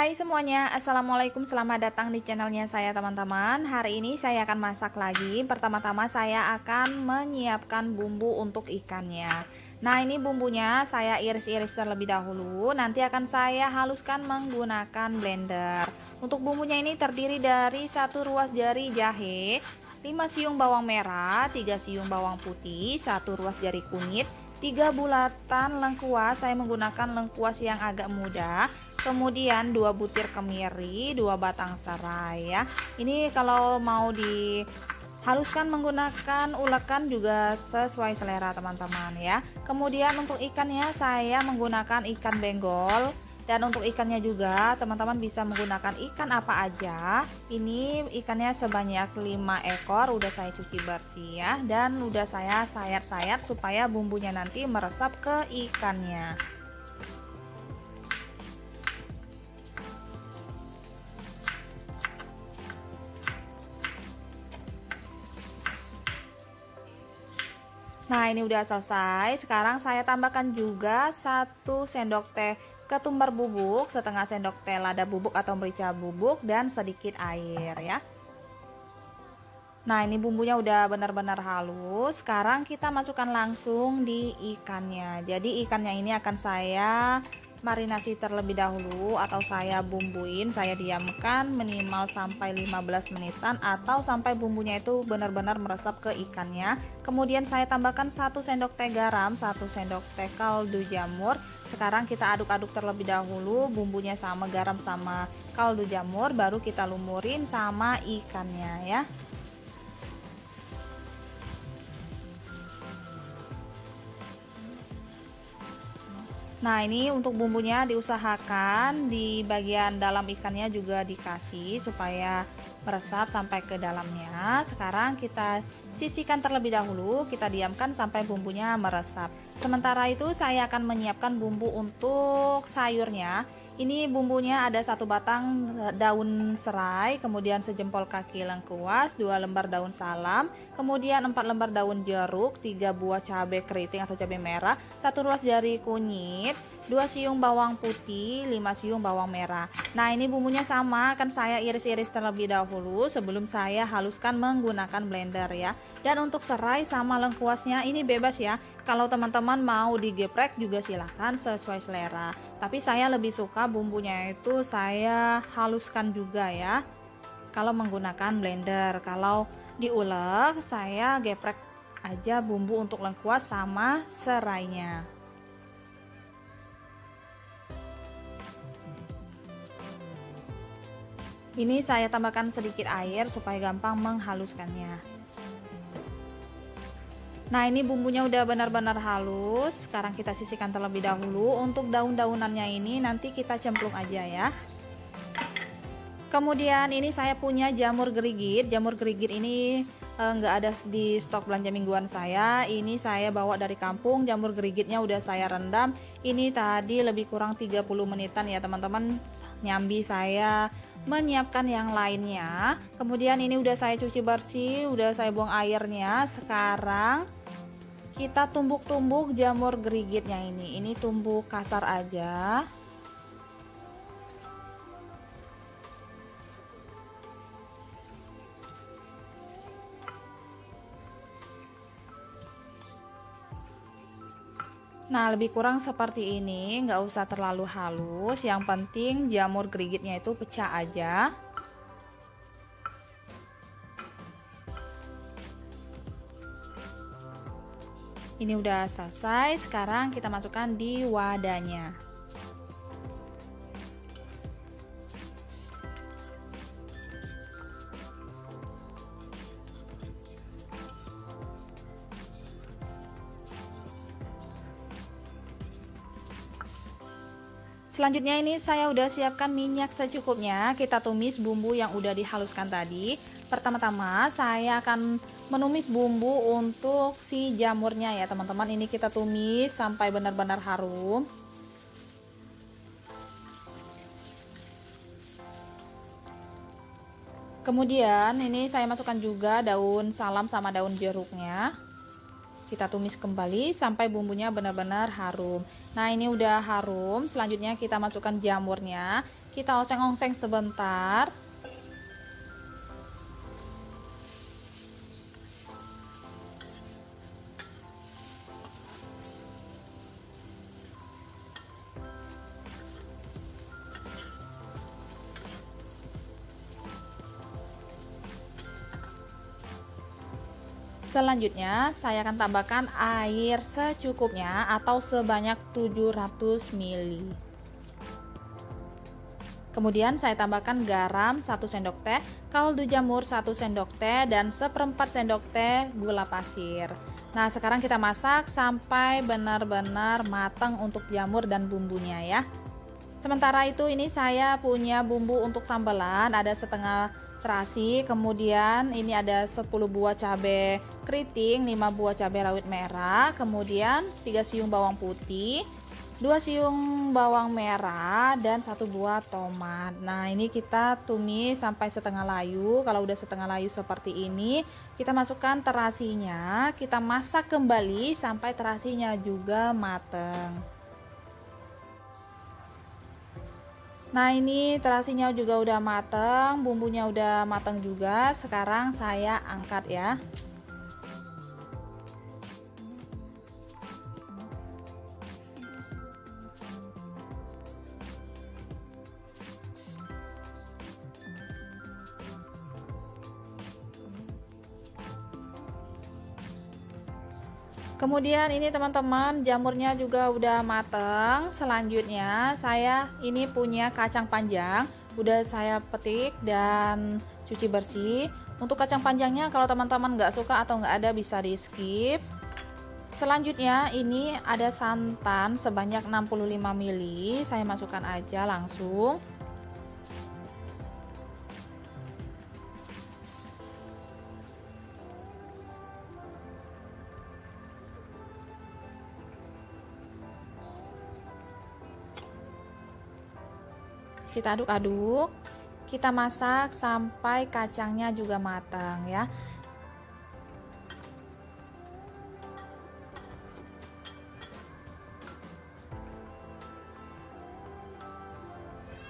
Hai semuanya, assalamualaikum, selamat datang di channelnya saya teman-teman. Hari ini saya akan masak lagi. Pertama-tama saya akan menyiapkan bumbu untuk ikannya. Nah, ini bumbunya saya iris-iris terlebih dahulu. Nanti akan saya haluskan menggunakan blender. Untuk bumbunya ini terdiri dari 1 ruas jari jahe, 5 siung bawang merah, 3 siung bawang putih, 1 ruas jari kunyit, 3 bulatan lengkuas. Saya menggunakan lengkuas yang agak muda. Kemudian 2 butir kemiri, 2 batang serai ya. Ini kalau mau dihaluskan menggunakan ulekan juga sesuai selera teman-teman ya. Kemudian untuk ikannya saya menggunakan ikan benggol. Dan untuk ikannya juga teman-teman bisa menggunakan ikan apa aja. Ini ikannya sebanyak 5 ekor, udah saya cuci bersih ya. Dan udah saya sayat-sayat supaya bumbunya nanti meresap ke ikannya. Nah, ini udah selesai. Sekarang saya tambahkan juga 1 sendok teh ketumbar bubuk, setengah sendok teh lada bubuk atau merica bubuk, dan sedikit air ya. Nah, ini bumbunya udah benar-benar halus. Sekarang kita masukkan langsung di ikannya. Jadi ikannya ini akan saya marinasi terlebih dahulu atau saya bumbuin, saya diamkan minimal sampai 15 menitan atau sampai bumbunya itu benar-benar meresap ke ikannya. Kemudian saya tambahkan 1 sendok teh garam, 1 sendok teh kaldu jamur. Sekarang kita aduk-aduk terlebih dahulu bumbunya sama garam sama kaldu jamur, baru kita lumurin sama ikannya ya. Nah, ini untuk bumbunya diusahakan di bagian dalam ikannya juga dikasih supaya meresap sampai ke dalamnya. Sekarang kita sisihkan terlebih dahulu, kita diamkan sampai bumbunya meresap. Sementara itu saya akan menyiapkan bumbu untuk sayurnya. Ini bumbunya ada 1 batang daun serai, kemudian sejempol kaki lengkuas, 2 lembar daun salam, kemudian 4 lembar daun jeruk, 3 buah cabai keriting atau cabai merah, 1 ruas jari kunyit, 2 siung bawang putih, 5 siung bawang merah. Nah, ini bumbunya sama, akan saya iris-iris terlebih dahulu sebelum saya haluskan menggunakan blender ya. Dan untuk serai sama lengkuasnya ini bebas ya. Kalau teman-teman mau digeprek juga silahkan sesuai selera. Tapi saya lebih suka bumbunya itu saya haluskan juga ya. Kalau menggunakan blender, kalau diulek saya geprek aja bumbu untuk lengkuas sama serainya. Ini saya tambahkan sedikit air supaya gampang menghaluskannya. Nah, ini bumbunya udah benar-benar halus. Sekarang kita sisihkan terlebih dahulu. Untuk daun-daunannya ini nanti kita cemplung aja ya. Kemudian ini saya punya jamur gerigit. Jamur gerigit ini nggak ada di stok belanja mingguan saya. Ini saya bawa dari kampung. Jamur gerigitnya udah saya rendam. Ini tadi lebih kurang 30 menitan ya teman-teman. Nyambi saya menyiapkan yang lainnya. Kemudian ini udah saya cuci bersih, udah saya buang airnya. Sekarang kita tumbuk-tumbuk jamur gerigitnya ini. Ini tumbuk kasar aja. Nah, lebih kurang seperti ini, nggak usah terlalu halus. Yang penting jamur gerigitnya itu pecah aja. Ini udah selesai. Sekarang kita masukkan di wadahnya. Selanjutnya ini saya udah siapkan minyak secukupnya. Kita tumis bumbu yang udah dihaluskan tadi. Pertama-tama saya akan menumis bumbu untuk si jamurnya ya teman-teman. Ini kita tumis sampai benar-benar harum. Kemudian ini saya masukkan juga daun salam sama daun jeruknya. Kita tumis kembali sampai bumbunya benar-benar harum. Nah, ini udah harum. Selanjutnya kita masukkan jamurnya. Kita oseng-oseng sebentar. Selanjutnya saya akan tambahkan air secukupnya atau sebanyak 700 ml. Kemudian saya tambahkan garam 1 sendok teh, kaldu jamur 1 sendok teh, dan 1/4 sendok teh gula pasir. Nah, sekarang kita masak sampai benar-benar matang untuk jamur dan bumbunya ya. Sementara itu ini saya punya bumbu untuk sambelan, ada setengah terasi, kemudian ini ada 10 buah cabai keriting, 5 buah cabai rawit merah, kemudian 3 siung bawang putih, 2 siung bawang merah, dan 1 buah tomat. Nah, ini kita tumis sampai setengah layu. Kalau udah setengah layu seperti ini, kita masukkan terasinya, kita masak kembali sampai terasinya juga mateng. Nah, ini terasinya juga udah mateng, bumbunya udah mateng juga. Sekarang saya angkat ya. Kemudian ini teman-teman, jamurnya juga udah mateng. Selanjutnya saya ini punya kacang panjang, udah saya petik dan cuci bersih. Untuk kacang panjangnya kalau teman-teman nggak suka atau nggak ada bisa di skip. Selanjutnya ini ada santan sebanyak 65 ml, saya masukkan aja langsung. Kita aduk-aduk, kita masak sampai kacangnya juga matang ya.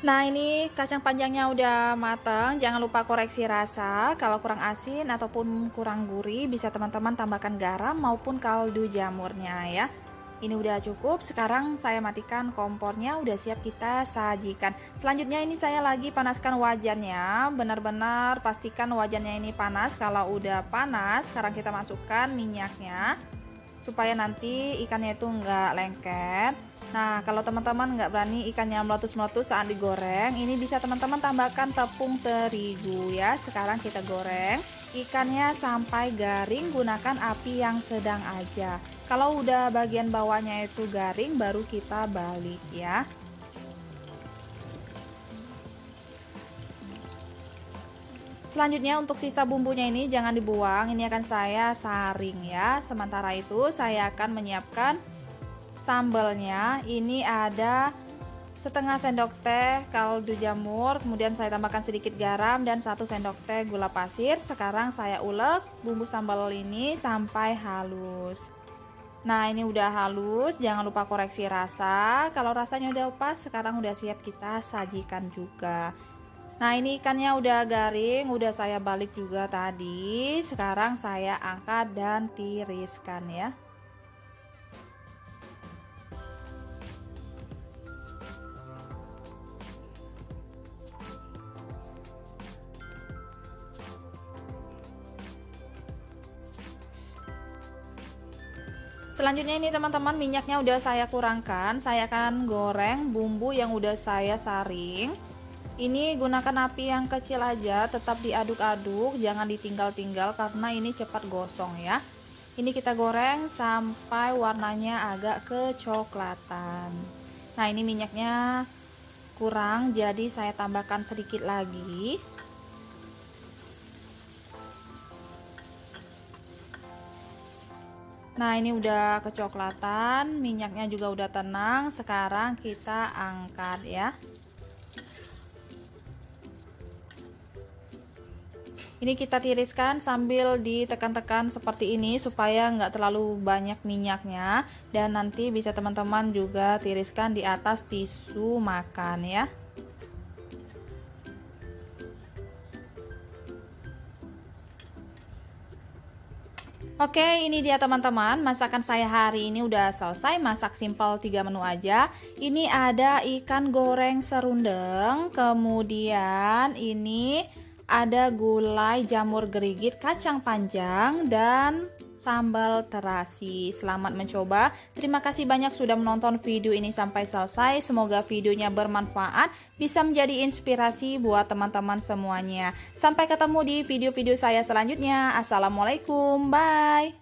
Nah, ini kacang panjangnya udah matang, jangan lupa koreksi rasa. Kalau kurang asin ataupun kurang gurih, bisa teman-teman tambahkan garam maupun kaldu jamurnya ya. Ini udah cukup, sekarang saya matikan kompornya, udah siap kita sajikan. Selanjutnya ini saya lagi panaskan wajannya, benar-benar pastikan wajannya ini panas. Kalau udah panas, sekarang kita masukkan minyaknya, supaya nanti ikannya itu nggak lengket. Nah, kalau teman-teman nggak berani ikannya meletus-meletus saat digoreng, ini bisa teman-teman tambahkan tepung terigu ya. Sekarang kita goreng ikannya sampai garing, gunakan api yang sedang aja. Kalau udah bagian bawahnya itu garing, baru kita balik ya. Selanjutnya untuk sisa bumbunya ini jangan dibuang, ini akan saya saring ya. Sementara itu saya akan menyiapkan sambalnya. Ini ada setengah sendok teh kaldu jamur, kemudian saya tambahkan sedikit garam dan 1 sendok teh gula pasir. Sekarang saya ulek bumbu sambal ini sampai halus. Nah, ini udah halus, jangan lupa koreksi rasa. Kalau rasanya udah pas, sekarang udah siap kita sajikan juga. Nah, ini ikannya udah garing, udah saya balik juga tadi. Sekarang saya angkat dan tiriskan ya. Selanjutnya ini teman-teman, minyaknya udah saya kurangkan. Saya akan goreng bumbu yang udah saya saring. Ini gunakan api yang kecil aja, tetap diaduk-aduk, jangan ditinggal-tinggal karena ini cepat gosong ya. Ini kita goreng sampai warnanya agak kecoklatan. Nah, ini minyaknya kurang, jadi saya tambahkan sedikit lagi. Nah, ini udah kecoklatan, minyaknya juga udah tenang. Sekarang kita angkat ya. Ini kita tiriskan sambil ditekan-tekan seperti ini supaya nggak terlalu banyak minyaknya. Dan nanti bisa teman-teman juga tiriskan di atas tisu makan ya. Oke, ini dia teman-teman, masakan saya hari ini udah selesai. Masak simpel 3 menu aja. Ini ada ikan goreng serundeng, kemudian ini ada gulai jamur gerigit, kacang panjang, dan sambal terasi. Selamat mencoba. Terima kasih banyak sudah menonton video ini sampai selesai. Semoga videonya bermanfaat, bisa menjadi inspirasi buat teman-teman semuanya. Sampai ketemu di video-video saya selanjutnya. Assalamualaikum, bye.